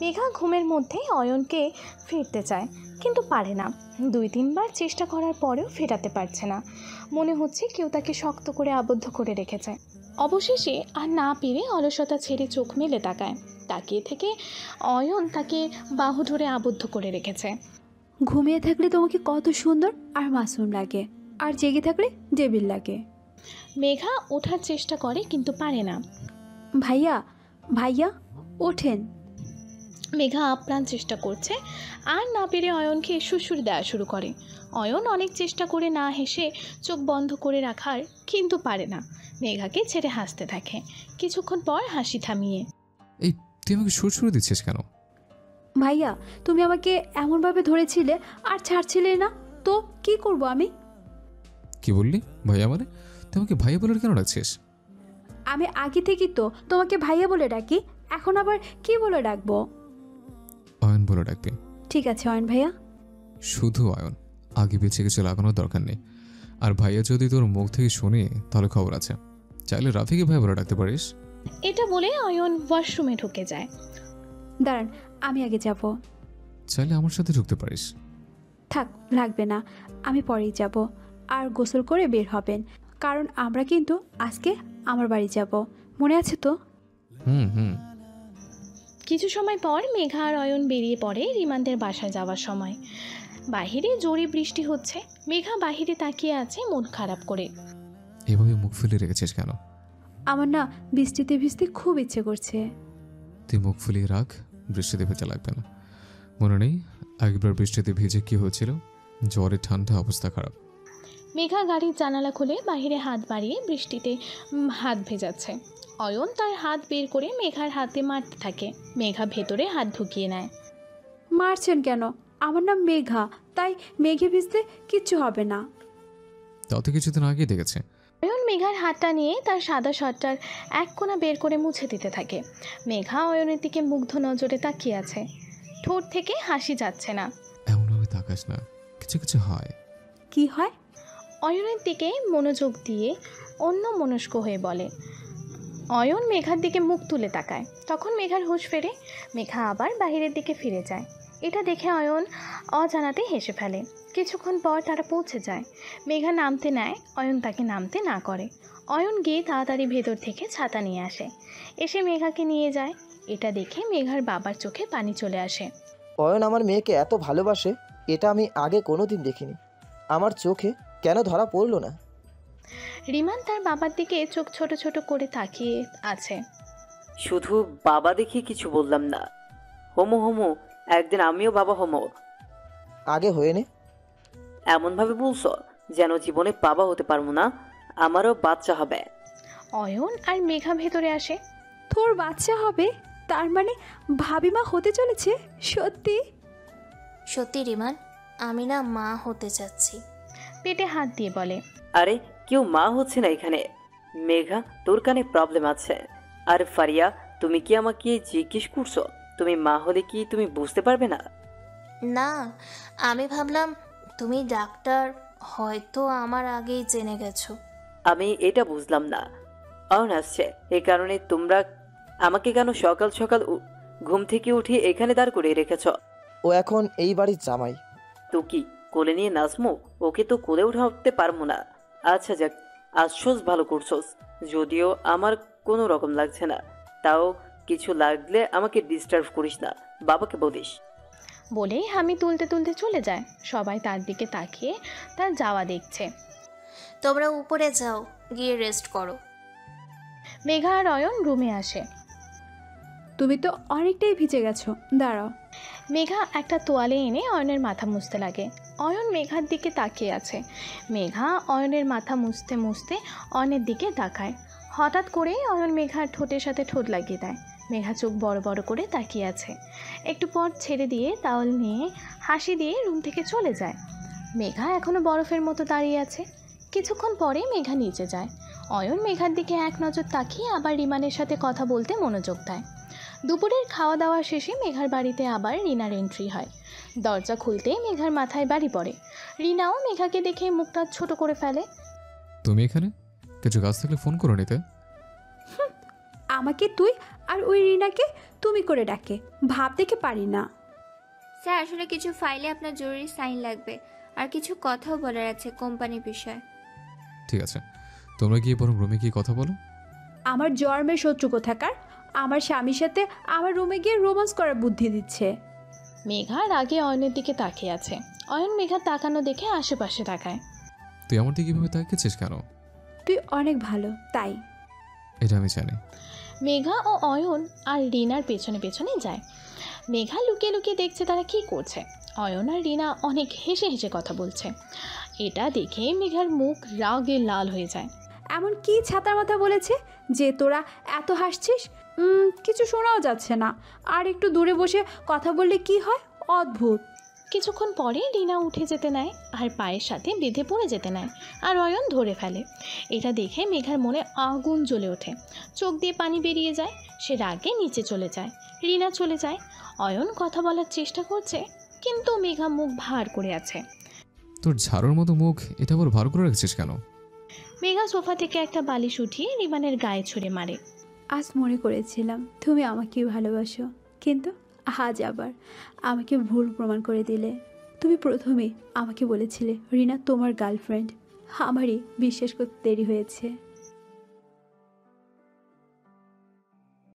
মেঘা ঘুমের মধ্যে অয়নকে ফিরতে চায় কিন্তু পারে না। 2-3 বার চেষ্টা করার পরেও ফেরাতে পারছে না। মনে হচ্ছে কেউ তাকে শক্ত করে আবদ্ধ করে রেখেছে। অবশেষে আর না পেরে অলসতা ছেড়ে চোখ মেলে তাকায়। তাকিয়ে থেকে অয়ন তাকে বাহু ধরে আবদ্ধ করে রেখেছে। ঘুমিয়ে থাকলে তোমাকে কত সুন্দর আর মাসুম লাগে, আর জেগে থাকলে ডেভিল লাগে। মেঘা ওঠার চেষ্টা করে কিন্তু পারে না। ভাইয়া ভাইয়া ওঠেন। মেঘা আপ্রাণ চেষ্টা করছে, আর না পেরে অয়নকে সুরসুর দেওয়া শুরু করে। অয়ন অনেক চেষ্টা করে না হেসে চোখ বন্ধ করে রাখার, কিন্তু পারে না। মেঘাকে ছেড়ে হাসতে থাকে। কিছুক্ষণ পর হাসি থামিয়ে, এই তুই আমাকে সুরসুরে দিচ্ছিস কেন? ভাইয়া তুমি আমাকে এমনভাবে ধরেছিলে আর ছাড়ছিলে না, তো কি করব আমি? কি বললি ভাইয়া? মানে তুই আমাকে ভাইয়া বলে কেন ডাকছিস? আমি আগে থেকেই তো তোমাকে ভাইয়া বলে ডাকি, এখন আবার কি বলে ডাকবো? অয়ন বলে ডাকবি। ঠিক আছে অয়ন ভাইয়া। শুধু অয়ন, আগে পিছিয়ে কিছু লাগানোর দরকার নেই। আর ভাইয়া যদি তোর মুখ থেকে শুনি তাহলে খবর আছে। চাইলে রাফিকে ভাই বলে ডাকতে পারিস। এটা বলে অয়ন ওয়াশরুমে ঢুকে যায়। দাঁড়ান আমি আগে যাব। চাইলে আমার সাথে ঢুকতে পারিস। থাক লাগবে না, আমি পরেই যাব। আর গোসল করে বের হবেন, কারণ আমরা কিন্তু আজকে আমার বাড়ি যাব, মনে আছে তো? হুম। কিছু সময় পর মেঘা আর অয়ন বেরিয়ে পড়ে রিমানদের বাসায় যাওয়ার সময়। বাহিরে জোরে বৃষ্টি হচ্ছে। মেঘা বাহিরে তাকিয়ে আছে মন খারাপ করে। এভাবে মুখ ফুলে রেখেছিস কেন? আমার না বৃষ্টিতে ভিজতে খুব ইচ্ছে করছে। তুই মুখ ফুলিয়ে রাখ, বৃষ্টিতে ভেজা লাগবে না। মনে নেই একবার বৃষ্টিতে ভিজে কি হয়েছিল? জ্বরে ঠান্ডা, অবস্থা খারাপ। মেঘা গাড়ির জানালা খুলে বাহিরে হাত বাড়িয়ে বৃষ্টিতে হাত ভেজাচ্ছে। অয়ন তার হাত বের করে মেঘার হাতে মারতে থাকে। মেঘা ভেতরে হাত ঢুকিয়ে নেয়। মারছেন কেন? আমার নাম মেঘা, তাই মেঘে ভিজতে কিচ্ছু হবে না। তাও তো কিছুদিন আগেই দেখেছে। অয়ন মেঘার হাতটা নিয়ে তার সাদা শার্টটার এক কোণা বের করে মুছে দিতে থাকে। মেঘা অয়নের দিকে মুগ্ধ নজরে তাকিয়ে আছে। ঠোঁট থেকে হাসি যাচ্ছে না। এমনভাবে তাকাস না, কিছু কিছু হয়। কি হয়? অয়নের দিকে মনোযোগ দিয়ে অন্য মনস্ক হয়ে বলে। অয়ন মেঘার দিকে মুখ তুলে তাকায়। তখন মেঘার হুঁশ ফেরে। মেঘা আবার বাহিরের দিকে ফিরে যায়। এটা দেখে অয়ন অজানাতে হেসে ফেলে। কিছুক্ষণ পর তারা পৌঁছে যায়। মেঘা নামতে নেয়, অয়ন তাকে নামতে না করে। অয়ন গিয়ে তাড়াতাড়ি ভেতর থেকে ছাতা নিয়ে আসে, এসে মেঘাকে নিয়ে যায়। এটা দেখে মেঘার বাবার চোখে পানি চলে আসে। অয়ন আমার মেয়েকে এত ভালোবাসে, এটা আমি আগে কোনোদিন দেখিনি। আমার চোখে কেন ধরা পড়লো না? রিমান তার বাবার দিকে চোখ ছোট ছোট করে তাকিয়ে আছে। শুধু বাবা দেখে কিছু বললাম না। হোমো একদিন আমিও বাবা হোমো। আগে হয়ে নে। এমনভাবে বলছো যেন জীবনে বাবা হতে পারবো না, আমারও বাচ্চা হবে। অয়ন আর মেঘা ভেতরে আসে। তোর বাচ্চা হবে? তার মানে ভাবিমা হতে চলেছে? সত্যি? সত্যি রিমান, আমি না মা হতে চাচ্ছি। পেটে হাত দিয়ে বলে। আরে কেউ মা হচ্ছে না এখানে। মেঘা তোর কানে প্রবলেম আছে। আর ফারিয়া তুমি কি আমাকে জিজ্ঞেস করছো তুমি মা হলে কি তুমি বুঝতে পারবে না? না, আমি ভাবলাম তুমি ডাক্তার, হয়তো আমার আগেই জেনে গেছো। আমি এটা বুঝলাম না। অয়ন আসছে, এই কারণে তোমরা আমাকে কেন সকাল সকাল ঘুম থেকে উঠে এখানে দাঁড় করে রেখেছ? ও এখন এই বাড়ির জামাই। তো কি কোলে নিয়ে নাচমো? ওকে তো কোলে উঠাতে পারবো না। আচ্ছা যাক, আশ্বাস ভালো করছোস। যদিও আমার কোনো রকম লাগছে না, তাও কিছু লাগলে আমাকে ডিস্টার্ব করিস না, বাবাকে বলিস। বলে হামি তুলতে তুলতে চলে যায়। সবাই তার দিকে তাকিয়ে তার যাওয়া দেখছে। তোমরা উপরে যাও, গিয়ে রেস্ট করো। মেঘা আর অয়ন রুমে আসে। তুমি তো অনেকটাই ভিজে গেছো, দাঁড়াও। মেঘা একটা তোয়ালে এনে অয়নের মাথা মুছতে লাগে। অয়ন মেঘার দিকে তাকিয়ে আছে। মেঘা অয়নের মাথা মুছতে মুছতে অয়নের দিকে তাকায়। হঠাৎ করে অয়ন মেঘার ঠোঁটের সাথে ঠোঁট লাগিয়ে দেয়। মেঘা চোখ বড় বড় করে তাকিয়ে আছে। একটু পর ছেড়ে দিয়ে তাওয়াল নিয়ে হাসি দিয়ে রুম থেকে চলে যায়। মেঘা এখনও বরফের মতো দাঁড়িয়ে আছে। কিছুক্ষণ পরে মেঘা নিচে যায়। অয়ন মেঘার দিকে এক নজর তাকিয়ে আবার রিমানের সাথে কথা বলতে মনোযোগ দেয়। দুপুরের খাওয়া দাওয়া শেষে মেঘার বাড়িতে আবার রিনার এন্ট্রি হয়। দরজা খুলতে মেঘার মাথায় বাড়ি পড়ে। রিনাও মেঘাকে দেখে মুখটা ছোট করে ফেলে। তুমি এখানে? কিছু কাজ থাকলে ফোন করে নিতে। আমাকে তুই আর ওই রিনাকে তুমি করে ডাকে, ভাব দেখে পারি না। স্যার আসলে কিছু ফাইলে আপনার জরুরি সাইন লাগবে, আর কিছু কথাও বলার আছে কোম্পানির বিষয়। ঠিক আছে, তোমরা গিয়ে বরং রুমে গিয়ে কথা বলো। আমার জন্মের শত্রু কোথাকার আমার স্বামীর সাথে আমার রুমে গিয়ে রোমান্স করার বুদ্ধি দিচ্ছে। মেঘা রাগে অয়নের দিকে তাকিয়ে আছে। অয়ন মেঘার তাকানো দেখে আশেপাশে তাকায়। তুই আমার দিকে এভাবে তাকিয়েছিস কেন? তুই অনেক ভালো তাই। এটা আমি জানি। মেঘা ও অয়ন আর রিনার পেছনে পেছনে যায়। মেঘা লুকিয়ে লুকিয়ে দেখছে তারা কি করছে। অয়ন আর রিনা অনেক হেসে হেসে কথা বলছে। এটা দেখে মেঘার মুখ রাগে লাল হয়ে যায়। এমন কি ছাতার মাথা বলেছে যে তোরা এত হাসছিস? কিছু শোনাও যাচ্ছে না, আর একটু দূরে বসে কথা বললে কি হয়? অদ্ভুত। কিছুক্ষণ পরে রিনা উঠে যেতে নেয় আর পায়ের সাথে বেঁধে পড়ে যেতে নেয়, আর অয়ন ধরে ফেলে। এটা দেখে মেঘার মনে আগুন জ্বলে ওঠে, চোখ দিয়ে পানি বেরিয়ে যায়। সে রাগে নিচে চলে যায়। রিনা চলে যায়। অয়ন কথা বলার চেষ্টা করছে, কিন্তু মেঘা মুখ ভার করে আছে। তোর ঝাড়ুর মতো মুখ এটা আবার ভার করে রাখছিস কেন? মেঘা সোফা থেকে একটা বালিশ উঠিয়ে রিমানের গায়ে ছুঁড়ে মারে। আজ মনে করেছিলাম তুমি আমাকে ভালোবাসো, কিন্তু আজ আবার আমাকে ভুল প্রমাণ করে দিলে। তুমি প্রথমে আমাকে বলেছিলে রিনা তোমার গার্লফ্রেন্ড, আমারই বিশ্বাস করতে দেরি হয়েছে।